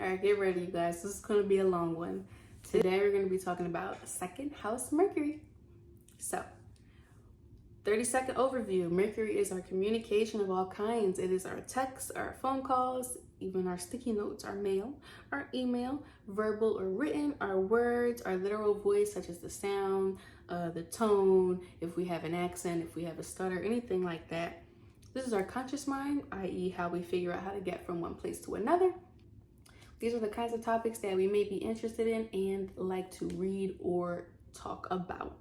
Alright, get ready, you guys. This is going to be a long one. Today we're going to be talking about second house Mercury. So, 30-second overview. Mercury is our communication of all kinds. It is our texts, our phone calls, even our sticky notes, our mail, our email, verbal or written, our words, our literal voice, such as the sound, the tone, if we have an accent, if we have a stutter, anything like that. This is our conscious mind, i.e. how we figure out how to get from one place to another. These are the kinds of topics that we may be interested in and like to read or talk about.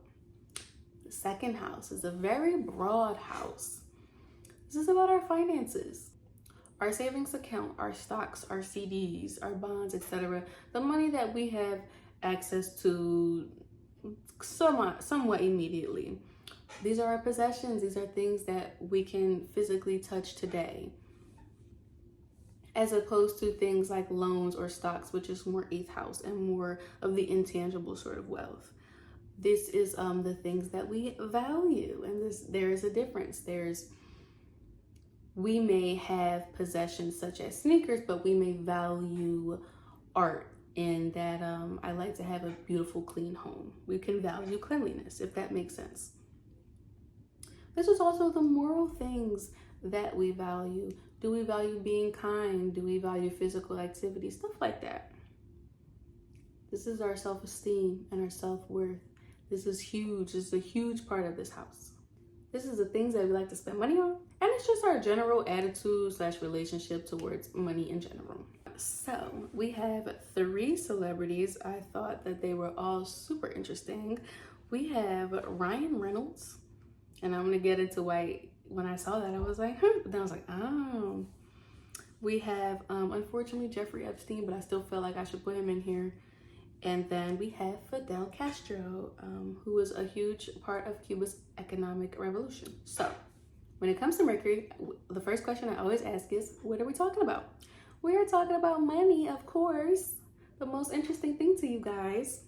The second house is a very broad house. This is about our finances, our savings account, our stocks, our CDs, our bonds, etc. The money that we have access to somewhat immediately. These are our possessions. These are things that we can physically touch today, as opposed to things like loans or stocks, which is more 8th house and more of the intangible sort of wealth. This is the things that we value, and there is a difference. We may have possessions such as sneakers, but we may value art, in that I like to have a beautiful, clean home. We can value cleanliness, if that makes sense. This is also the moral things that we value. Do we value being kind? Do we value physical activity? Stuff like that. This is our self-esteem and our self-worth. This is huge. This is a huge part of this house. This is the things that we like to spend money on. And it's just our general attitude / relationship towards money in general. So we have 3 celebrities. I thought that they were all super interesting. We have Ryan Reynolds. And I'm going to get into why, when I saw that, I was like, But then I was like, oh. We have, unfortunately, Jeffrey Epstein, but I still feel like I should put him in here. And then we have Fidel Castro, who was a huge part of Cuba's economic revolution. So when it comes to Mercury, the first question I always ask is, what are we talking about? We are talking about money, of course. The most interesting thing to you guys.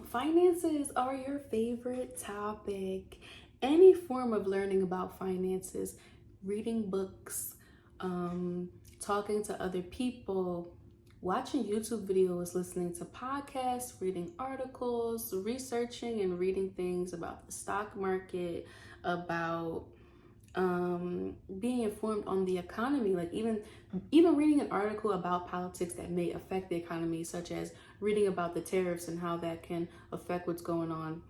Finances are your favorite topic. Any form of learning about finances, reading books, talking to other people, watching YouTube videos, listening to podcasts, reading articles, researching and reading things about the stock market, about being informed on the economy, like even reading an article about politics that may affect the economy, such as reading about the tariffs and how that can affect what's going on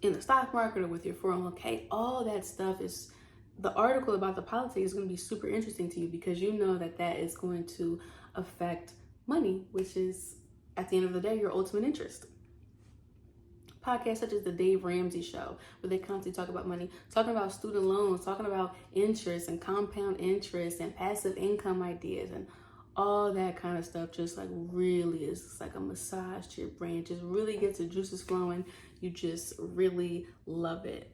in the stock market or with your 401k. All that stuff is, the article about the politics is going to be super interesting to you, because you know that that is going to affect money, which is at the end of the day your ultimate interest. Podcasts such as the Dave Ramsey Show, where they constantly talk about money, talking about student loans, talking about interest and compound interest and passive income ideas and all that kind of stuff, just like really is like a massage to your brain. It just really gets the juices flowing. You just really love it.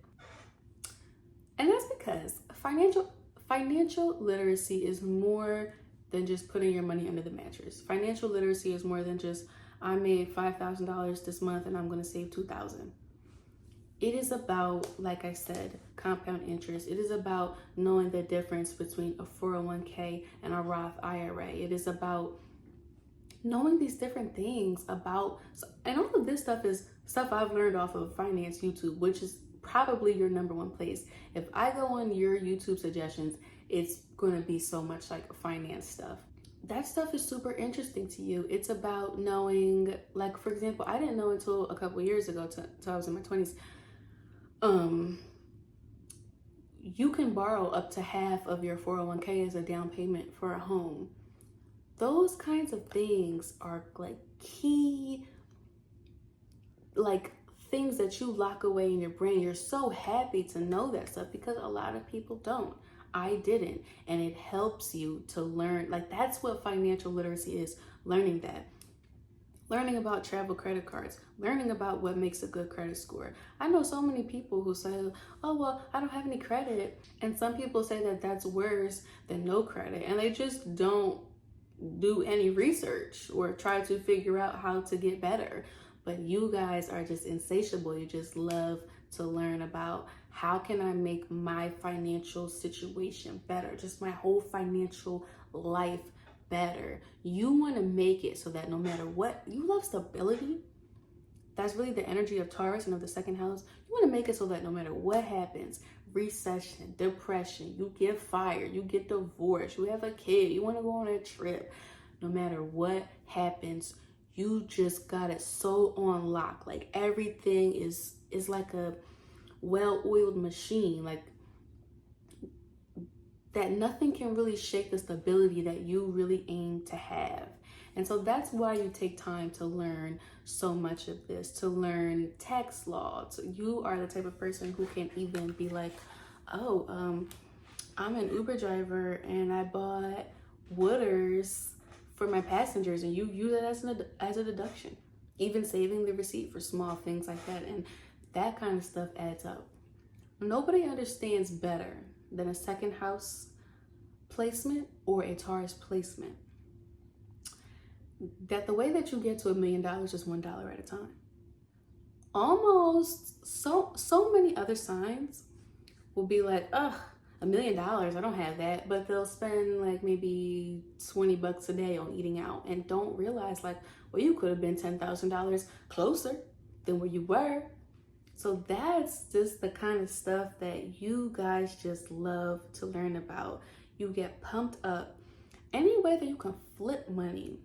And that's because financial literacy is more than just putting your money under the mattress. Financial literacy is more than just, I made $5,000 this month and I'm going to save $2,000. It is about, like I said, compound interest. It is about knowing the difference between a 401k and a Roth IRA. It is about knowing these different things about, and all of this stuff is stuff I've learned off of Finance YouTube, which is probably your number one place. If I go on your YouTube suggestions, it's going to be so much like finance stuff. That stuff is super interesting to you. It's about knowing, like, for example, I didn't know until a couple years ago, till I was in my 20s, you can borrow up to half of your 401k as a down payment for a home. Those kinds of things are like key, like things that you lock away in your brain. You're so happy to know that stuff, because a lot of people don't. I didn't, and it helps you to learn. Like, that's what financial literacy is, learning that. Learning about travel credit cards, learning about what makes a good credit score. I know so many people who say, oh, well, I don't have any credit. And some people say that that's worse than no credit, and they just don't do any research or try to figure out how to get better. But you guys are just insatiable. You just love to learn about how can I make my financial situation better, just my whole financial life better. You want to make it so that no matter what, you love stability. That's really the energy of Taurus and of the second house. You want to make it so that no matter what happens, recession, depression, you get fired, you get divorced, you have a kid, you want to go on a trip, no matter what happens, you just got it so on lock. Like everything is like a well-oiled machine, like that nothing can really shake the stability that you really aim to have. And so that's why you take time to learn so much of this, to learn tax law. So you are the type of person who can even be like, oh, I'm an Uber driver and I bought Wooders for my passengers, and you use it as a deduction, even saving the receipt for small things like that. And that kind of stuff adds up. Nobody understands better than a second house placement or a Taurus placement that the way that you get to $1 million is $1 at a time. Almost so many other signs will be like, ugh, $1 million, I don't have that, but they'll spend like maybe $20 a day on eating out and don't realize like, well, you could have been $10,000 closer than where you were. So that's just the kind of stuff that you guys just love to learn about. You get pumped up. Any way that you can flip money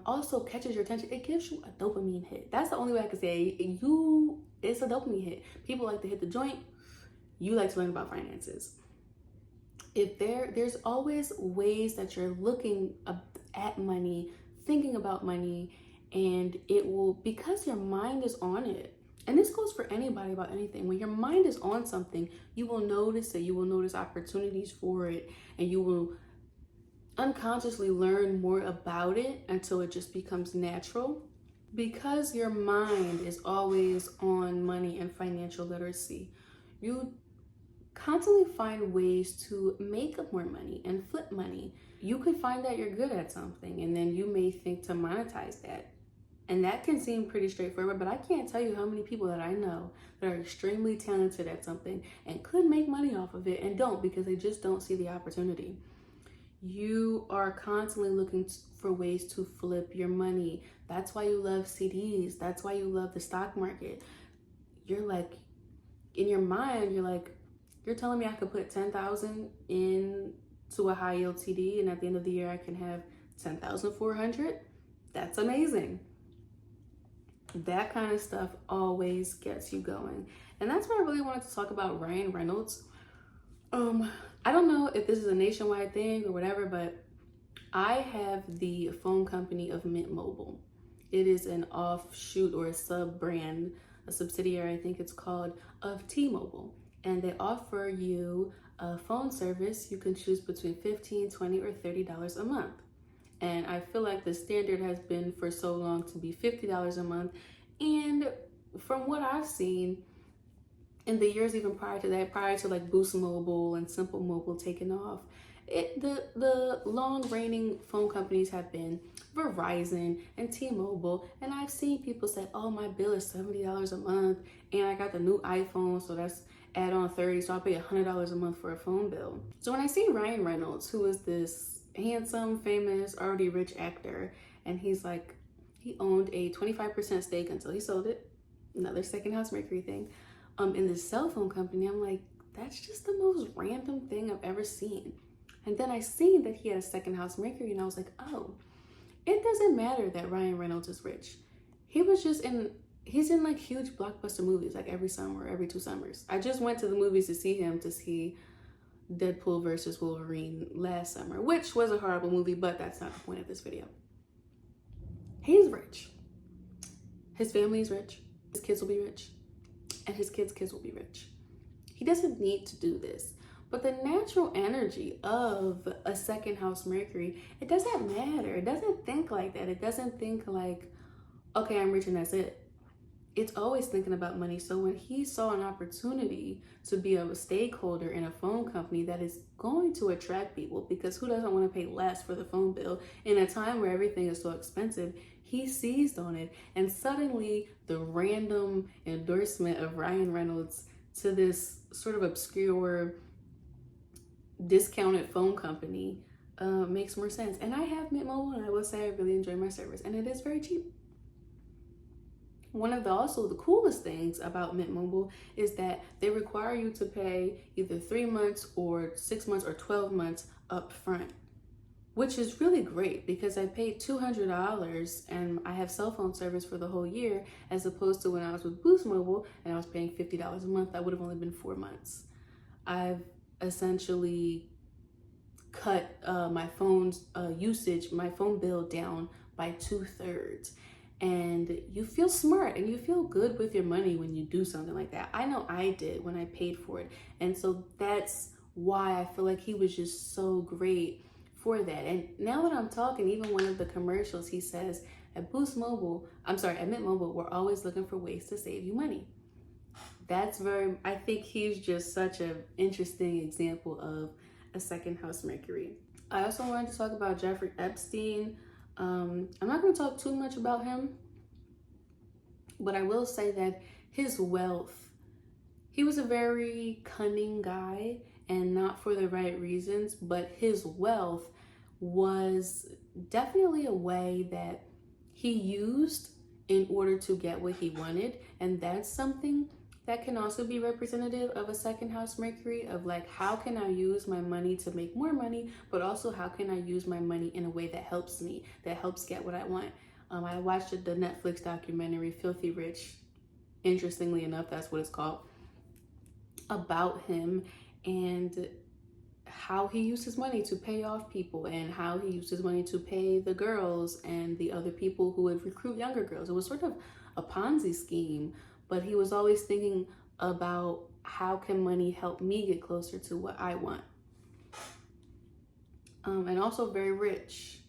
also catches your attention. It gives you a dopamine hit. That's the only way I can say it's a dopamine hit. People like to hit the joint. You like to learn about finances. If there's always ways that you're looking at money, thinking about money, and it will, because your mind is on it. And this goes for anybody about anything. When your mind is on something, you will notice it. You will notice opportunities for it, and you will unconsciously learn more about it until it just becomes natural. Because your mind is always on money and financial literacy, you constantly find ways to make more money and flip money. You could find that you're good at something, and then you may think to monetize that. And that can seem pretty straightforward, but I can't tell you how many people that I know that are extremely talented at something and could make money off of it and don't, because they just don't see the opportunity. You are constantly looking for ways to flip your money. That's why you love CDs. That's why you love the stock market. You're like, in your mind, you're telling me I could put 10,000 into a high yield CD, and at the end of the year I can have 10,400. That's amazing. That kind of stuff always gets you going. And that's why I really wanted to talk about Ryan Reynolds. I don't know if this is a nationwide thing or whatever, but I have the phone company of Mint Mobile. It is an offshoot or a sub-brand, a subsidiary, I think it's called, of T-Mobile. And they offer you a phone service. You can choose between $15, $20, or $30 a month. And I feel like the standard has been for so long to be $50 a month. And from what I've seen in the years even prior to that, prior to like Boost Mobile and Simple Mobile taking off, the long reigning phone companies have been Verizon and T-Mobile. And I've seen people say, oh, my bill is $70 a month and I got the new iPhone, so that's add on 30, so I'll pay $100 a month for a phone bill. So when I see Ryan Reynolds, who is this handsome, famous, already rich actor, and he's like, he owned a 25% stake until he sold it, another second house Mercury thing, in this cell phone company, I'm like, that's just the most random thing I've ever seen. And then I seen that he had a second house Mercury, and I was like, oh, it doesn't matter that Ryan Reynolds is rich. He's in like huge blockbuster movies like every summer, every 2 summers. I just went to the movies to see Deadpool versus Wolverine last summer, which was a horrible movie, but that's not the point of this video. He's rich. His family is rich. His kids will be rich. And his kids' kids will be rich. He doesn't need to do this. But the natural energy of a second house Mercury, it doesn't matter. It doesn't think like that. It doesn't think like, okay, I'm rich and that's it. It's always thinking about money. So when he saw an opportunity to be a stakeholder in a phone company that is going to attract people, because who doesn't want to pay less for the phone bill in a time where everything is so expensive, he seized on it. And suddenly the random endorsement of Ryan Reynolds to this sort of obscure discounted phone company makes more sense. And I have Mint Mobile, and I will say I really enjoy my service, and it is very cheap. One of the coolest things about Mint Mobile is that they require you to pay either 3 months or 6 months or 12 months up front, which is really great because I paid $200 and I have cell phone service for the whole year, as opposed to when I was with Boost Mobile and I was paying $50 a month. That would have only been 4 months. I've essentially cut my phone's usage, my phone bill down by 2/3. And you feel smart and you feel good with your money when you do something like that. I know I did when I paid for it. And so that's why I feel like he was just so great for that. And now that I'm talking, even one of the commercials, he says, at Mint Mobile, we're always looking for ways to save you money. I think he's just such an interesting example of a second house Mercury. I also wanted to talk about Jeffrey Epstein. I'm not going to talk too much about him, but I will say that his wealth, he was a very cunning guy, and not for the right reasons, but his wealth was definitely a way that he used in order to get what he wanted. And that's something that can also be representative of a second house Mercury, of like, how can I use my money to make more money, but also how can I use my money in a way that helps me, that helps get what I want. I watched the Netflix documentary Filthy Rich, interestingly enough, that's what it's called, about him and how he used his money to pay off people, and how he used his money to pay the girls and the other people who would recruit younger girls. It was sort of a Ponzi scheme, but he was always thinking about how can money help me get closer to what I want. And also very rich.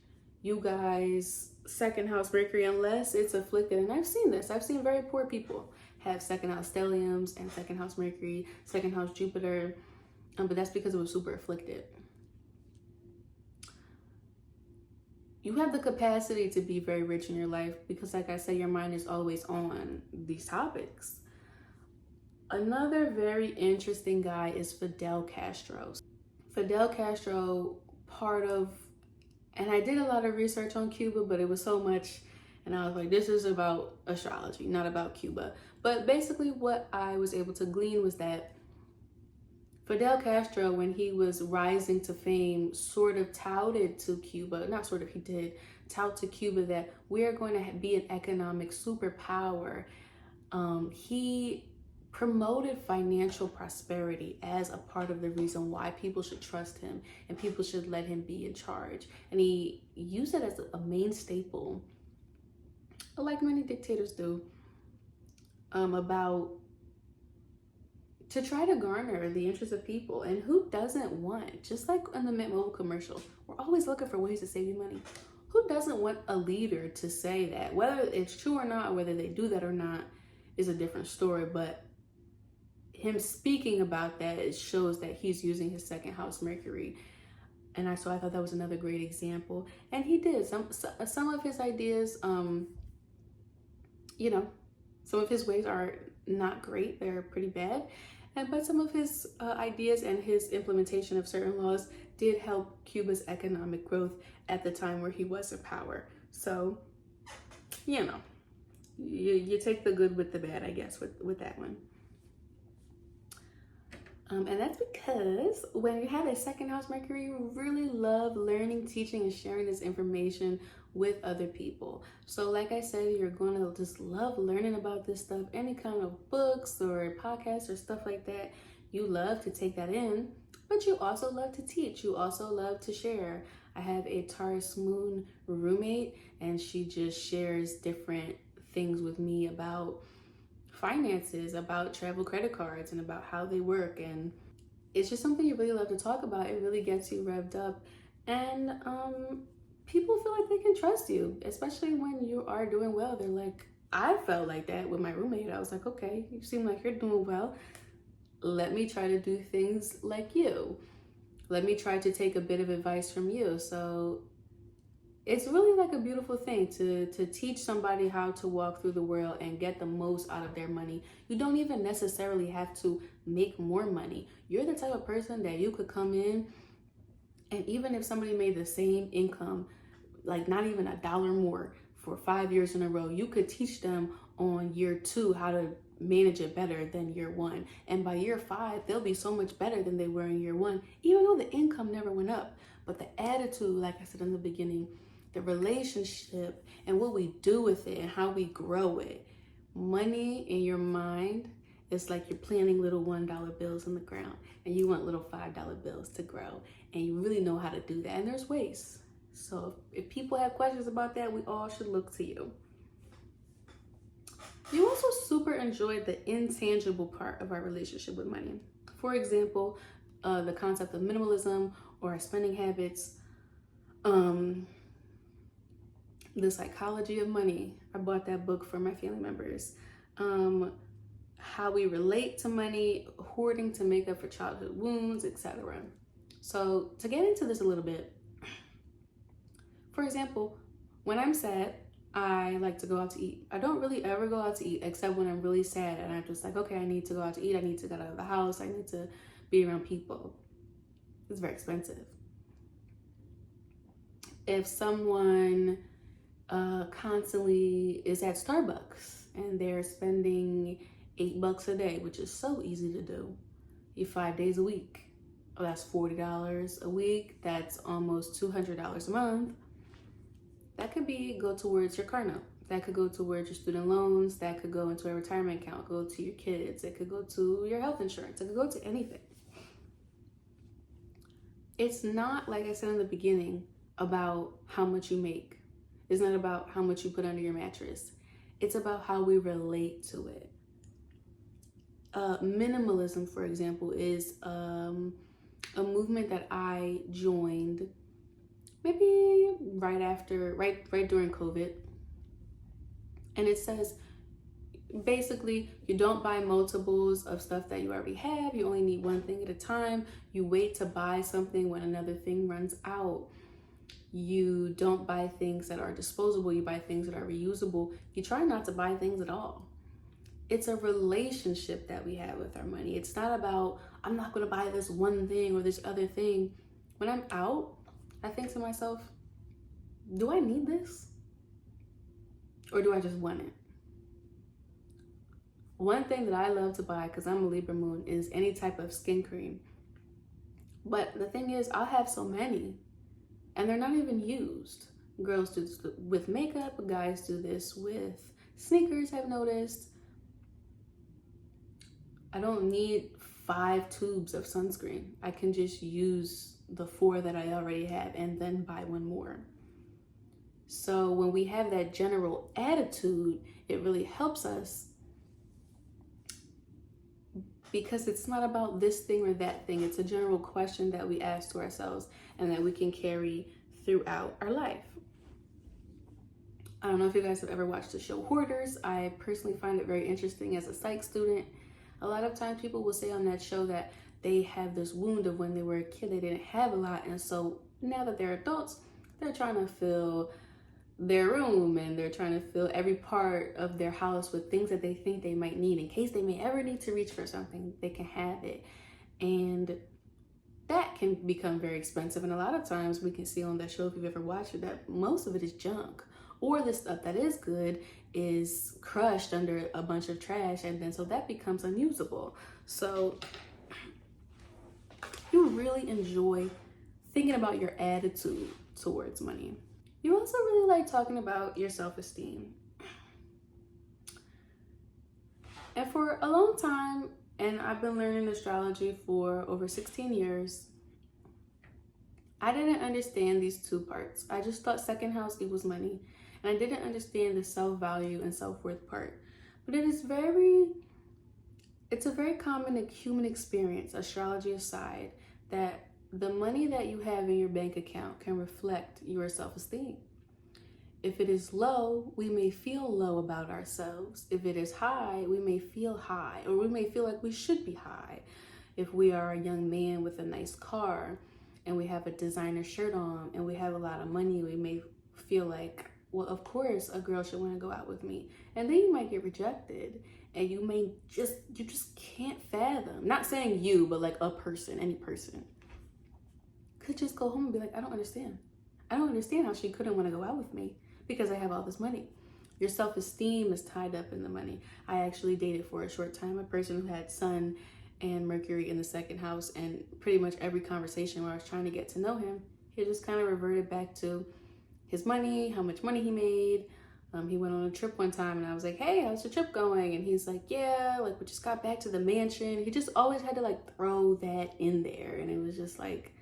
You guys, second house Mercury, unless it's afflicted, and I've seen this, I've seen very poor people have second house stelliums and second house Mercury, second house Jupiter, but that's because it was super afflicted. You have the capacity to be very rich in your life because, like I said, your mind is always on these topics. Another very interesting guy is Fidel Castro. Fidel Castro, and I did a lot of research on Cuba, but it was so much, and I was like, this is about astrology, not about Cuba. But basically what I was able to glean was that Fidel Castro, when he was rising to fame, sort of touted to Cuba, he did tout to Cuba that we are going to be an economic superpower. He promoted financial prosperity as a part of the reason why people should trust him and people should let him be in charge. And he used it as a main staple, like many dictators do, to try to garner the interest of people. And who doesn't want, just like in the Mint Mobile commercial, we're always looking for ways to save you money. Who doesn't want a leader to say that? Whether it's true or not, whether they do that or not, is a different story. But him speaking about that, it shows that he's using his second house Mercury. And so I thought that was another great example. And he did some of his ideas, some of his ways are not great, they're pretty bad. But some of his ideas and his implementation of certain laws did help Cuba's economic growth at the time where he was in power. So, you take the good with the bad, I guess, with that one. And that's because when you have a second house Mercury, you really love learning, teaching, and sharing this information with other people. So like I said, you're going to just love learning about this stuff, any kind of books or podcasts or stuff like that. You love to take that in, but you also love to teach. You also love to share. I have a Taurus moon roommate, and she just shares different things with me about finances, about travel credit cards, and about how they work. And it's just something you really love to talk about. It really gets you revved up, and people feel like they can trust you, especially when you are doing well. They're like, I felt like that with my roommate. I was like, okay, you seem like you're doing well. Let me try to do things like you. Let me try to take a bit of advice from you. So it's really like a beautiful thing to teach somebody how to walk through the world and get the most out of their money. You don't even necessarily have to make more money. You're the type of person that you could come in And even if somebody made the same income, like not even $1 more for 5 years in a row, you could teach them on year 2 how to manage it better than year 1. And by year 5, they'll be so much better than they were in year 1, even though the income never went up. But the attitude, like I said in the beginning, the relationship and what we do with it and how we grow it. Money in your mind is like you're planting little $1 bills in the ground, and you want little $5 bills to grow, and you really know how to do that. And there's ways. So if people have questions about that, we all should look to you. You also super enjoyed the intangible part of our relationship with money. For example, the concept of minimalism or our spending habits, the psychology of money. I bought that book for my family members. How we relate to money, hoarding to make up for childhood wounds, etc. So to get into this a little bit, for example, when I'm sad, I like to go out to eat. I don't really ever go out to eat except when I'm really sad and I'm just like, okay, I need to go out to eat. I need to get out of the house. I need to be around people. It's very expensive. If someone constantly is at Starbucks and they're spending $8 a day, which is so easy to do, 5 days a week. Oh, that's $40 a week. That's almost $200 a month. That could go towards your car note. That could go towards your student loans. That could go into a retirement account, go to your kids. It could go to your health insurance. It could go to anything. It's not, like I said in the beginning, about how much you make. It's not about how much you put under your mattress. It's about how we relate to it. Minimalism, for example, is a movement that I joined maybe right during COVID. And it says, basically, you don't buy multiples of stuff that you already have. You only need one thing at a time. You wait to buy something when another thing runs out. You don't buy things that are disposable. You buy things that are reusable. You try not to buy things at all. It's a relationship that we have with our money. It's not about, I'm not going to buy this one thing or this other thing. When I'm out, I think to myself, do I need this? Or do I just want it? One thing that I love to buy, because I'm a Libra moon, is any type of skin cream. But the thing is, I'll have so many, and they're not even used. Girls do this with makeup, guys do this with sneakers, I've noticed. I don't need 5 tubes of sunscreen. I can just use the 4 that I already have and then buy one more. So when we have that general attitude, it really helps us, because it's not about this thing or that thing. It's a general question that we ask to ourselves and that we can carry throughout our life. I don't know if you guys have ever watched the show Hoarders. I personally find it very interesting as a psych student. A lot of times people will say on that show that they have this wound of when they were a kid, they didn't have a lot. And so now that they're adults, they're trying to fill their room and they're trying to fill every part of their house with things that they think they might need in case they may ever need to reach for something, they can have it. And that can become very expensive. And a lot of times we can see on that show, if you've ever watched it, that most of it is junk. Or the stuff that is good is crushed under a bunch of trash, and then so that becomes unusable. So you really enjoy thinking about your attitude towards money. You also really like talking about your self-esteem. And for a long time, and I've been learning astrology for over 16 years, I didn't understand these 2 parts. I just thought second house equals money. And I didn't understand the self-value and self-worth part. But it's a very common human experience, astrology aside, that the money that you have in your bank account can reflect your self-esteem. If it is low, we may feel low about ourselves. If it is high, we may feel high, or we may feel like we should be high. If we are a young man with a nice car and we have a designer shirt on and we have a lot of money, we may feel like, well, of course a girl should want to go out with me. And then you might get rejected and you just can't fathom. Not saying you, but like a person, any person. could just go home and be like, I don't understand. I don't understand how she couldn't want to go out with me because I have all this money. Your self-esteem is tied up in the money. I actually dated for a short time a person who had Sun and Mercury in the second house, and pretty much every conversation where I was trying to get to know him, he just kind of reverted back to his money, how much money he made. He went on a trip one time and I was like, hey, how's your trip going? And he's like, yeah, like we just got back to the mansion. He just always had to like throw that in there. And it was just like,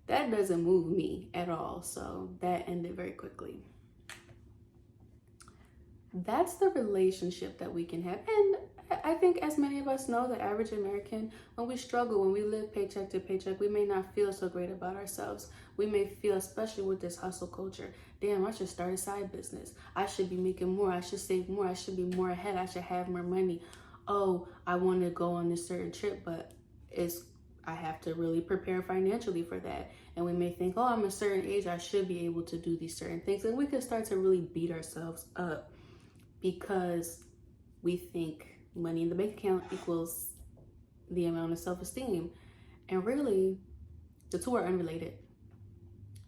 that doesn't move me at all. So that ended very quickly. That's the relationship that we can have. And I think, as many of us know, the average American, when we struggle, when we live paycheck to paycheck, we may not feel so great about ourselves. We may feel, especially with this hustle culture, damn, I should start a side business. I should be making more. I should save more. I should be more ahead. I should have more money. Oh, I want to go on this certain trip, but I have to really prepare financially for that. And we may think, oh, I'm a certain age, I should be able to do these certain things. And we can start to really beat ourselves up because we think money in the bank account equals the amount of self-esteem. And really, the two are unrelated.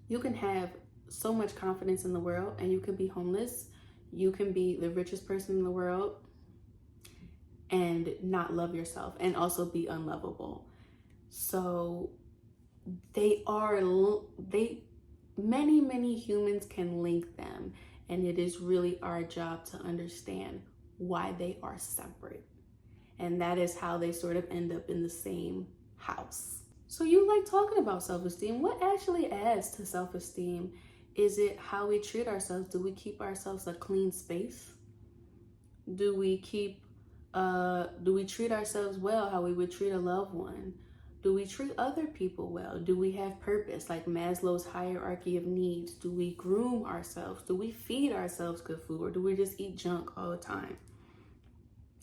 You can have so much confidence in the world and you can be homeless. You can be the richest person in the world and not love yourself and also be unlovable. So many humans can link them, and it is really our job to understand why they are separate. And that is how they sort of end up in the same house. So you like talking about self-esteem. What actually adds to self-esteem? Is it how we treat ourselves? Do we keep ourselves a clean space? Do we treat ourselves well, how we would treat a loved one? Do we treat other people well? Do we have purpose, like Maslow's hierarchy of needs? Do we groom ourselves? Do we feed ourselves good food, or do we just eat junk all the time?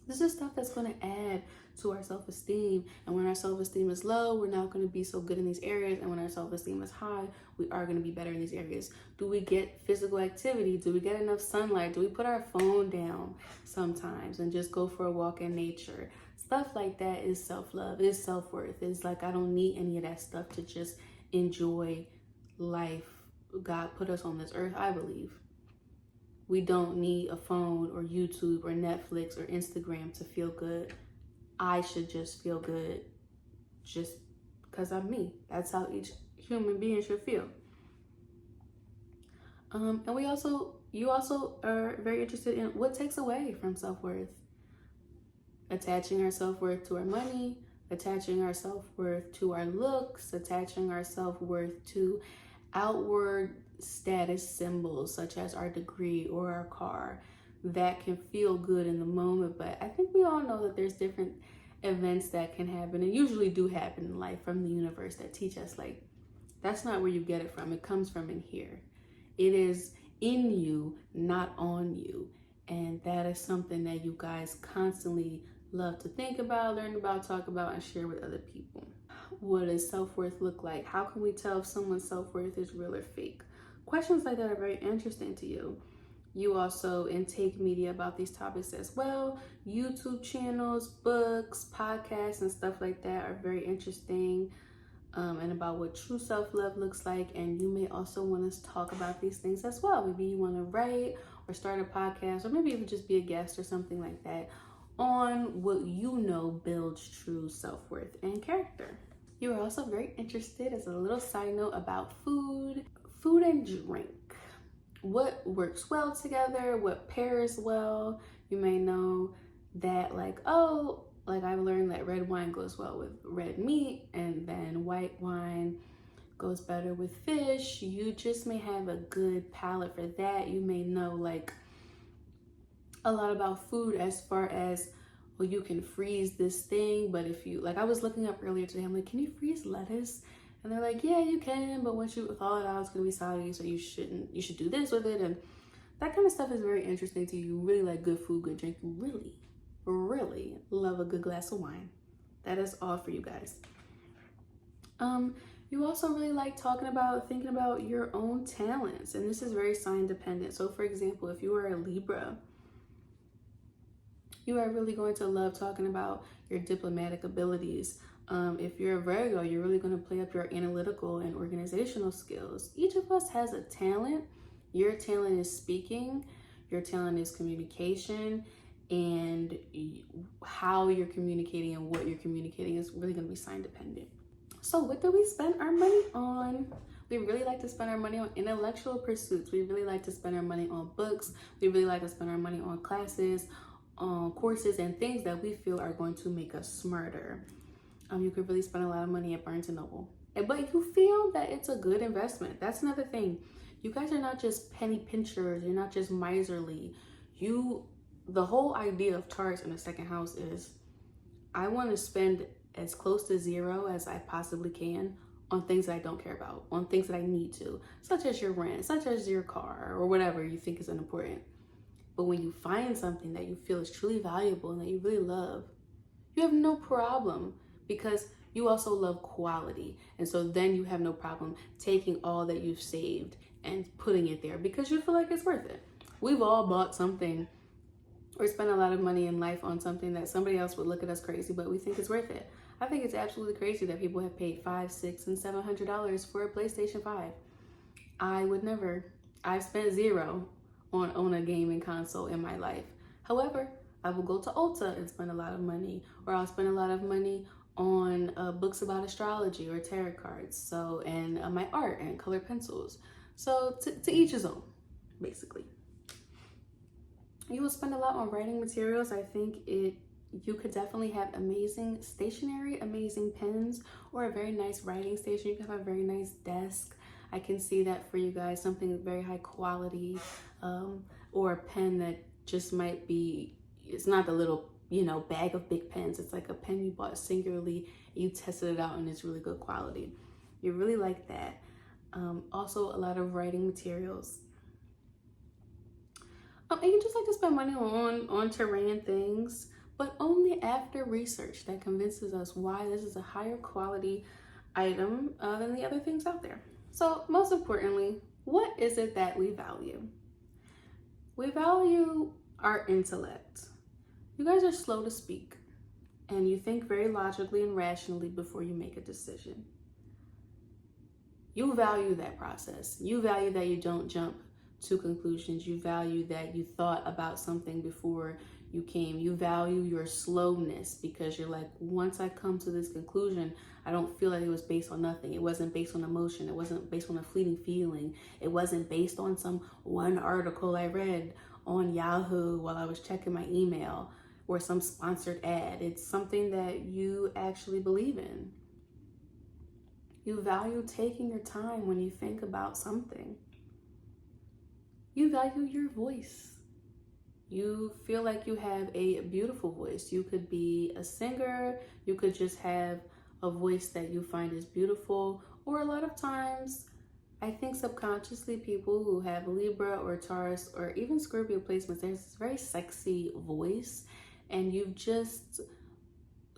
This is stuff that's going to add to our self-esteem. And when our self-esteem is low, we're not going to be so good in these areas. And when our self-esteem is high, we are going to be better in these areas. Do we get physical activity? Do we get enough sunlight? Do we put our phone down sometimes and just go for a walk in nature? Stuff like that is self-love, is self-worth. It's like, I don't need any of that stuff to just enjoy life. God put us on this earth, I believe. We don't need a phone or YouTube or Netflix or Instagram to feel good. I should just feel good just because I'm me. That's how each human being should feel. And you also are very interested in what takes away from self-worth. Attaching our self-worth to our money, attaching our self-worth to our looks, attaching our self-worth to outward status symbols such as our degree or our car that can feel good in the moment. But I think we all know that there's different events that can happen and usually do happen in life from the universe that teach us, like, that's not where you get it from. It comes from in here. It is in you, not on you. And that is something that you guys constantly love to think about, learn about, talk about, and share with other people. What does self-worth look like? How can we tell if someone's self-worth is real or fake? Questions like that are very interesting to you. You also intake media about these topics as well. YouTube channels, books, podcasts, and stuff like that are very interesting, and about what true self-love looks like. And you may also want to talk about these things as well. Maybe you want to write or start a podcast, or maybe even just be a guest or something like that on what you know builds true self-worth and character. You are also very interested, as a little side note, about food and drink. What works well together, what pairs well. You may know that, like, I've learned that red wine goes well with red meat, and then white wine goes better with fish. You just may have a good palate for that. You may know, like, a lot about food as far as, well, you can freeze this thing, but if you, like, I was looking up earlier today, I'm like, can you freeze lettuce? And they're like, yeah, you can, but once you thaw it out, it's gonna be soggy, so you should do this with it. And that kind of stuff is very interesting to you. You really like good food, good drink. You really love a good glass of wine. That is all for you guys. You also really like thinking about your own talents, and this is very sign dependent. So for example, if you are a Libra, you are really going to love talking about your diplomatic abilities, If you're a Virgo, you're really going to play up your analytical and organizational skills. Each of us has a talent. Your talent is speaking, your talent is communication, and how you're communicating and what you're communicating is really going to be sign dependent. So what do we spend our money on? We really like to spend our money on intellectual pursuits. We really like to spend our money on books. We really like to spend our money on classes, on courses, and things that we feel are going to make us smarter. You could really spend a lot of money at Barnes & Noble. But you feel that it's a good investment. That's another thing. You guys are not just penny pinchers. You're not just miserly. The whole idea of Taurus in the second house is, I want to spend as close to zero as I possibly can on things that I don't care about, on things that I need to, such as your rent, such as your car, or whatever you think is unimportant. But when you find something that you feel is truly valuable and that you really love, you have no problem, because you also love quality. And so then you have no problem taking all that you've saved and putting it there because you feel like it's worth it. We've all bought something or spent a lot of money in life on something that somebody else would look at us crazy, but we think it's worth it. I think it's absolutely crazy that people have paid $500, $600, and $700 for a PlayStation 5. I would never. I've spent zero on a gaming console in my life. However, I will go to Ulta and spend a lot of money, or I'll spend a lot of money on books about astrology or tarot cards, and my art and color pencils. So to each his own, basically. You will spend a lot on writing materials. I think you could definitely have amazing stationery, amazing pens, or a very nice writing station. You can have a very nice desk. I can see that for you guys, something very high quality, or a pen that just might be, it's not the little bag of big pens. It's like a pen you bought singularly, you tested it out, and it's really good quality. You really like that. Also, a lot of writing materials. And you just like to spend money on terrain things, but only after research that convinces us why this is a higher quality item than the other things out there. So most importantly, what is it that we value? We value our intellect. You guys are slow to speak, and you think very logically and rationally before you make a decision. You value that process. You value that you don't jump to conclusions. You value that you thought about something before you came. You value your slowness because you're like, once I come to this conclusion, I don't feel like it was based on nothing. It wasn't based on emotion. It wasn't based on a fleeting feeling. It wasn't based on some one article I read on Yahoo while I was checking my email, or some sponsored ad. It's something that you actually believe in. You value taking your time when you think about something. You value your voice. You feel like you have a beautiful voice. You could be a singer. You could just have a voice that you find is beautiful. Or a lot of times, I think subconsciously people who have Libra or Taurus or even Scorpio placements, there's this very sexy voice. And you've just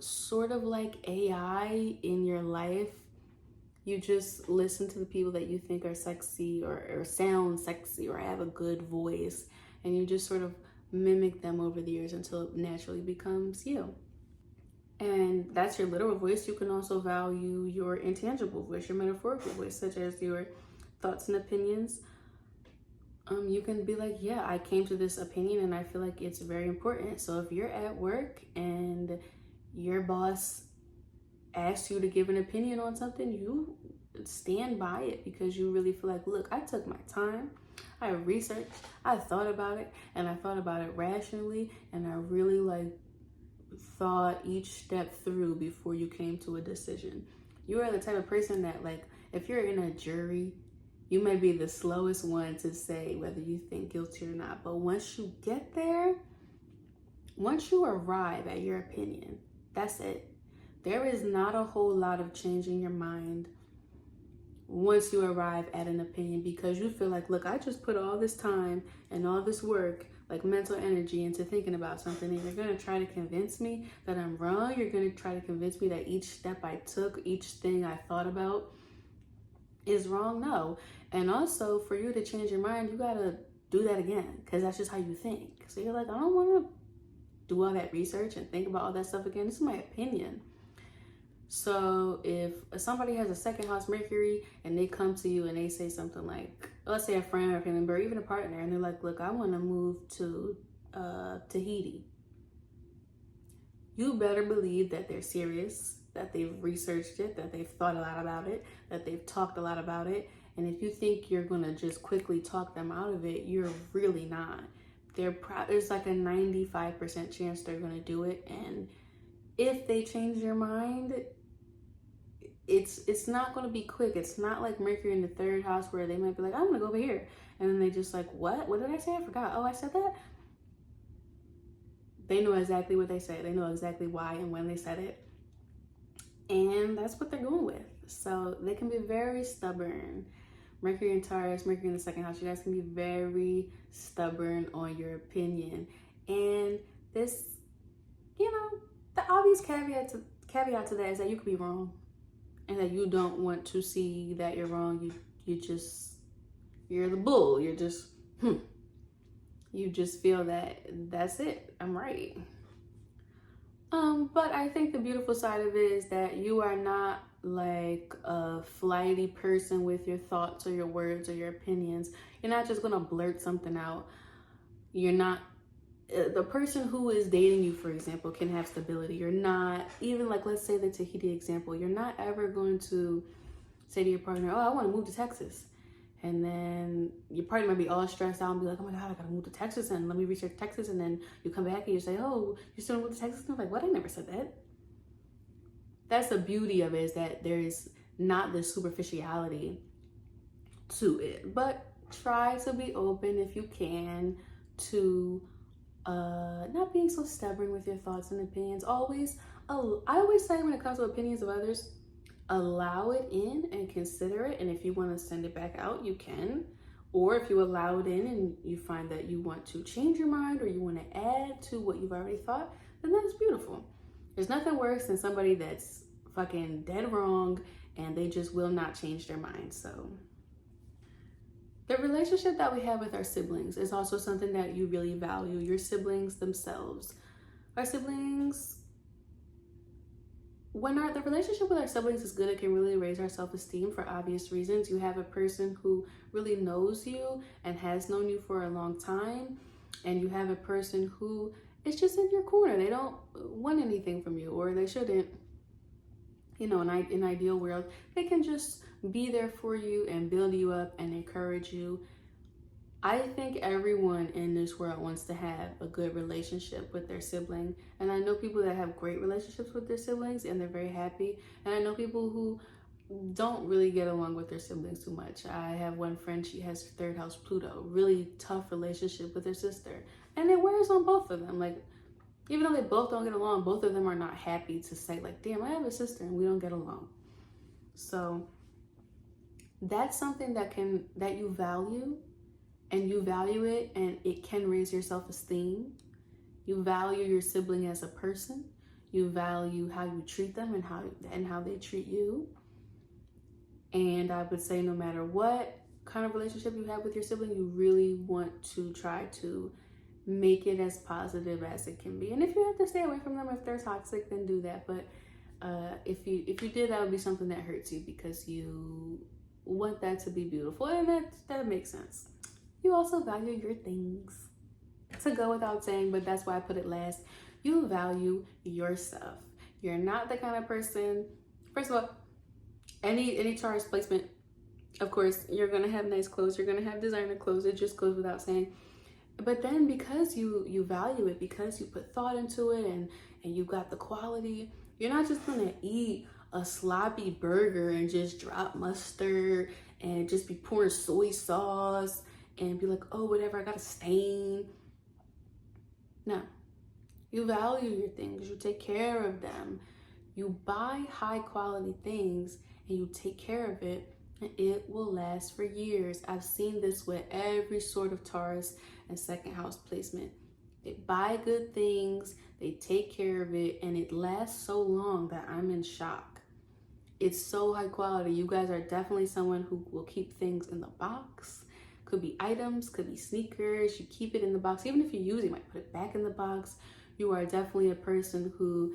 sort of like AI in your life. You just listen to the people that you think are sexy or sound sexy or have a good voice, and you just sort of mimic them over the years until it naturally becomes you. And that's your literal voice. You can also value your intangible voice, your metaphorical voice, such as your thoughts and opinions. You can be like, yeah, I came to this opinion and I feel like it's very important. So if you're at work and your boss asks you to give an opinion on something, you stand by it because you really feel like, look, I took my time, I researched, I thought about it, and I thought about it rationally, and I really thought each step through before you came to a decision. You are the type of person that, if you're in a jury, you may be the slowest one to say whether you think guilty or not. But once you get there, once you arrive at your opinion, that's it. There is not a whole lot of changing your mind once you arrive at an opinion, because you feel like, look, I just put all this time and all this work, like mental energy, into thinking about something, and you're going to try to convince me that I'm wrong. You're going to try to convince me that each step I took, each thing I thought about is wrong. No. And also, for you to change your mind, you got to do that again, because that's just how you think. So you're like, I don't want to do all that research and think about all that stuff again. This is my opinion. So if somebody has a second house Mercury and they come to you and they say something like, let's say a friend or a family member, or even a partner, and they're like, look, I want to move to Tahiti. You better believe that they're serious, that they've researched it, that they've thought a lot about it, that they've talked a lot about it. And if you think you're going to just quickly talk them out of it, you're really not. There's like a 95% chance they're going to do it. And if they change their mind, it's not going to be quick. It's not like Mercury in the third house where they might be like, I'm going to go over here. And then they just like, what did I say? I forgot. Oh, I said that. They know exactly what they said. They know exactly why and when they said it. And that's what they're going with. So they can be very stubborn. Mercury and Taurus, Mercury in the second house, you guys can be very stubborn on your opinion. And this, the obvious caveat to that is that you could be wrong. And that you don't want to see that you're wrong. You're the bull. You're just, you just feel that that's it. I'm right. But I think the beautiful side of it is that you are not like a flighty person with your thoughts or your words or your opinions. You're not just gonna blurt something out. You're not the person who is dating you, for example, can have stability. You're not, even like, let's say the Tahiti example, you're not ever going to say to your partner, oh, I want to move to Texas. And then your partner might be all stressed out and be like, oh my God, I gotta move to Texas and let me research Texas. And then you come back and you say, oh, you're still moving to Texas? And I'm like, what? I never said that. That's the beauty of it, is that there's not this superficiality to it. But try to be open if you can to not being so stubborn with your thoughts and opinions. I always say when it comes to opinions of others, allow it in and consider it. And if you want to send it back out, you can. Or if you allow it in and you find that you want to change your mind or you want to add to what you've already thought, then that's beautiful. There's nothing worse than somebody that's fucking dead wrong and they just will not change their mind. So the relationship that we have with our siblings is also something that you really value. Your siblings themselves. Our siblings, when the relationship with our siblings is good, it can really raise our self-esteem for obvious reasons. You have a person who really knows you and has known you for a long time, and you have a person who is just in your corner. They don't want anything from you, or they shouldn't. In an ideal world, they can just be there for you and build you up and encourage you. I think everyone in this world wants to have a good relationship with their sibling. And I know people that have great relationships with their siblings and they're very happy. And I know people who don't really get along with their siblings too much. I have one friend, she has third house Pluto, really tough relationship with her sister. And it wears on both of them. Like, even though they both don't get along, both of them are not happy to say like, damn, I have a sister and we don't get along. So that's something that you value, and you value it, and it can raise your self-esteem. You value your sibling as a person. You value how you treat them and how they treat you. And I would say no matter what kind of relationship you have with your sibling, you really want to try to make it as positive as it can be. And if you have to stay away from them if they're toxic, then do that. But if you did, that would be something that hurts you because you want that to be beautiful, and that makes sense. You also value your things. To go without saying, but that's why I put it last. You value your stuff. You're not the kind of person. First of all, any Taurus placement, of course, you're gonna have nice clothes. You're gonna have designer clothes. It just goes without saying. But then because you value it, because you put thought into it, and you got the quality, you're not just gonna eat a sloppy burger and just drop mustard and just be pouring soy sauce and be like, oh, whatever, I got a stain. No, you value your things. You take care of them. You buy high quality things and you take care of it, and it will last for years. I've seen this with every sort of Taurus and second house placement. They buy good things, they take care of it, and it lasts so long that I'm in shock. It's so high quality. You guys are definitely someone who will keep things in the box. Could be items, could be sneakers. You keep it in the box. Even if you use it, you might put it back in the box. You are definitely a person who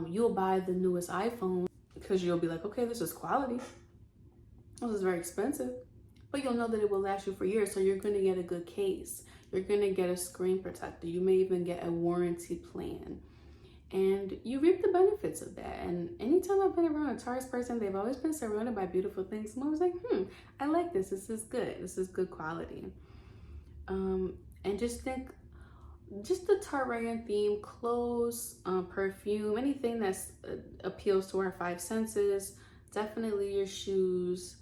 you'll buy the newest iPhone because you'll be like, okay, this is quality. This is very expensive. But you'll know that it will last you for years. So you're going to get a good case. You're going to get a screen protector. You may even get a warranty plan. And you reap the benefits of that. And anytime I've been around a Taurus person, they've always been surrounded by beautiful things. I'm always like, I like this. This is good. This is good quality. And just think, just the Taurian theme, clothes, perfume, anything that appeals to our five senses. Definitely your shoes.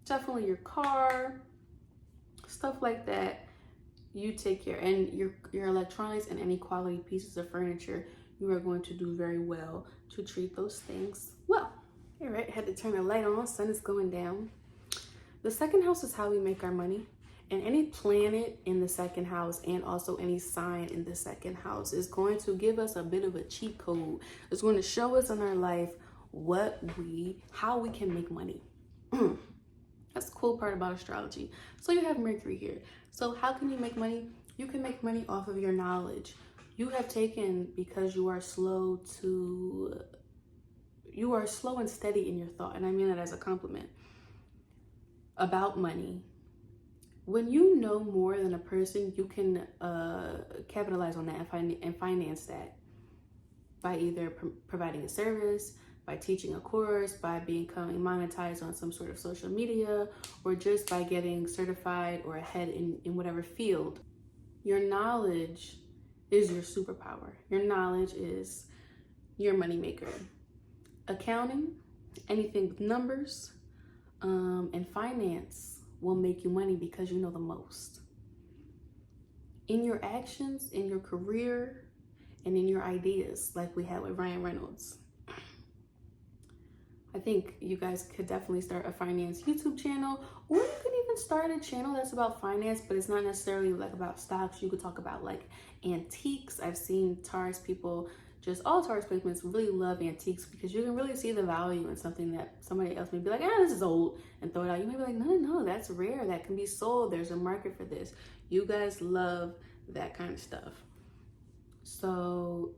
Definitely your car. Stuff like that. You take care, and your electronics and any quality pieces of furniture, you are going to do very well to treat those things well. All right, had to turn the light on. Sun is going down. The second house is how we make our money, and any planet in the second house and also any sign in the second house is going to give us a bit of a cheat code. It's going to show us in our life how we can make money. That's the cool part about astrology. So you have Mercury here. So how can you make money? You can make money off of your knowledge. You have taken, because you are slow and steady in your thought. And I mean that as a compliment about money. When you know more than a person, you can capitalize on that and finance that by either providing a service, by teaching a course, by becoming monetized on some sort of social media, or just by getting certified or ahead in whatever field. Your knowledge is your superpower. Your knowledge is your moneymaker. Accounting, anything with numbers, and finance will make you money because you know the most. In your actions, in your career, and in your ideas, like we had with Ryan Reynolds. I think you guys could definitely start a finance YouTube channel, or you could even start a channel that's about finance, but it's not necessarily like about stocks. You could talk about like antiques. I've seen Taurus people, just all Taurus placements, really love antiques because you can really see the value in something that somebody else may be like, this is old, and throw it out. You may be like, no, that's rare. That can be sold. There's a market for this. You guys love that kind of stuff. So,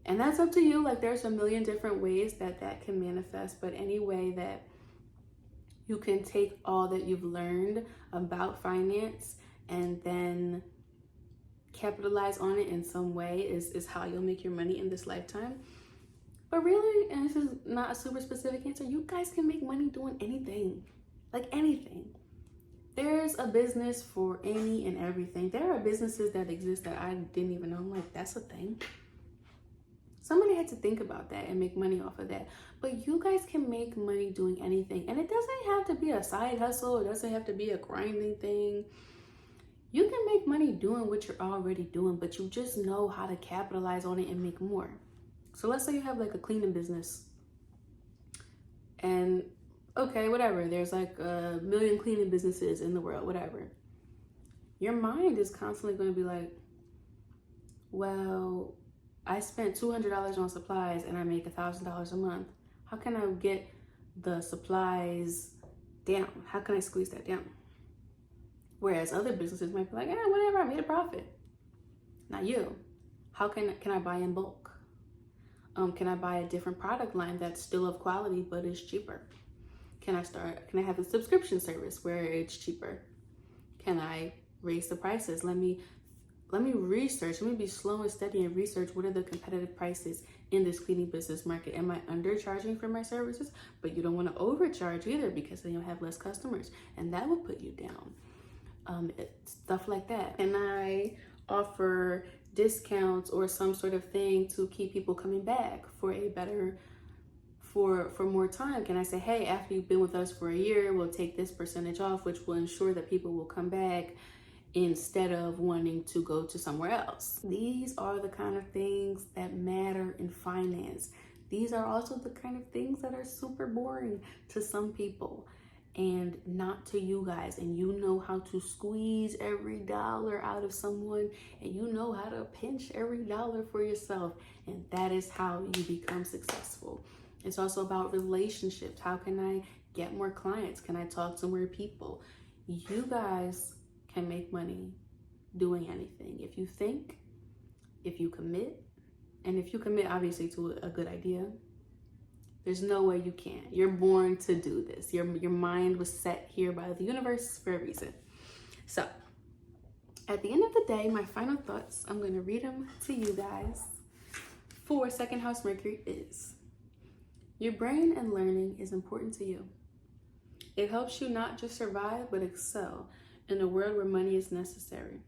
and that's up to you. Like, there's a million different ways that can manifest, but any way that you can take all that you've learned about finance and then capitalize on it in some way is how you'll make your money in this lifetime. But really, and this is not a super specific answer, you guys can make money doing anything, like anything. There's a business for any and everything. There are businesses that exist that I didn't even know. I'm like, that's a thing. Somebody had to think about that and make money off of that. But you guys can make money doing anything. And it doesn't have to be a side hustle. It doesn't have to be a grinding thing. You can make money doing what you're already doing, but you just know how to capitalize on it and make more. So let's say you have like a cleaning business. And okay, whatever. There's like 1 million cleaning businesses in the world, whatever. Your mind is constantly going to be like, well, I spent $200 on supplies and I make $1,000 a month. How can I get the supplies down? How can I squeeze that down? Whereas other businesses might be like, whatever, I made a profit. Not you. How can I buy in bulk? Can I buy a different product line that's still of quality but is cheaper? Can I have a subscription service where it's cheaper? Can I raise the prices? Let me research. Let me be slow and steady and research what are the competitive prices in this cleaning business market. Am I undercharging for my services? But you don't want to overcharge either, because then you'll have less customers and that will put you down. Stuff like that. And I offer discounts or some sort of thing to keep people coming back for a better, for more time. Can I say, hey, after you've been with us for a year, we'll take this percentage off, which will ensure that people will come back instead of wanting to go to somewhere else. These are the kind of things that matter in finance. These are also the kind of things that are super boring to some people and not to you guys. And you know how to squeeze every dollar out of someone, and you know how to pinch every dollar for yourself. And that is how you become successful. It's also about relationships. How can I get more clients? Can I talk to more people? You guys can make money doing anything. If you think, if you commit, and if you commit obviously to a good idea, There's no way you can't. You're born to do this. Your mind was set here by the universe for a reason. So, at the end of the day, my final thoughts, I'm going to read them to you guys. For second house Mercury is: your brain and learning is important to you. It helps you not just survive, but excel in a world where money is necessary.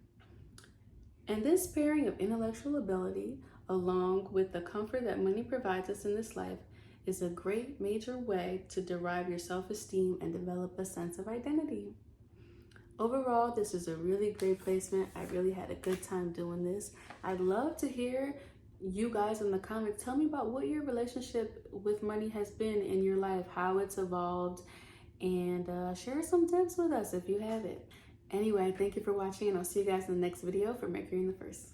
And this pairing of intellectual ability, along with the comfort that money provides us in this life, is a great major way to derive your self-esteem and develop a sense of identity. Overall, this is a really great placement. I really had a good time doing this. I'd love to hear you guys in the comments. Tell me about what your relationship with money has been in your life, how it's evolved, and share some tips with us if you have it. Anyway, thank you for watching, and I'll see you guys in the next video for Mercury in the First.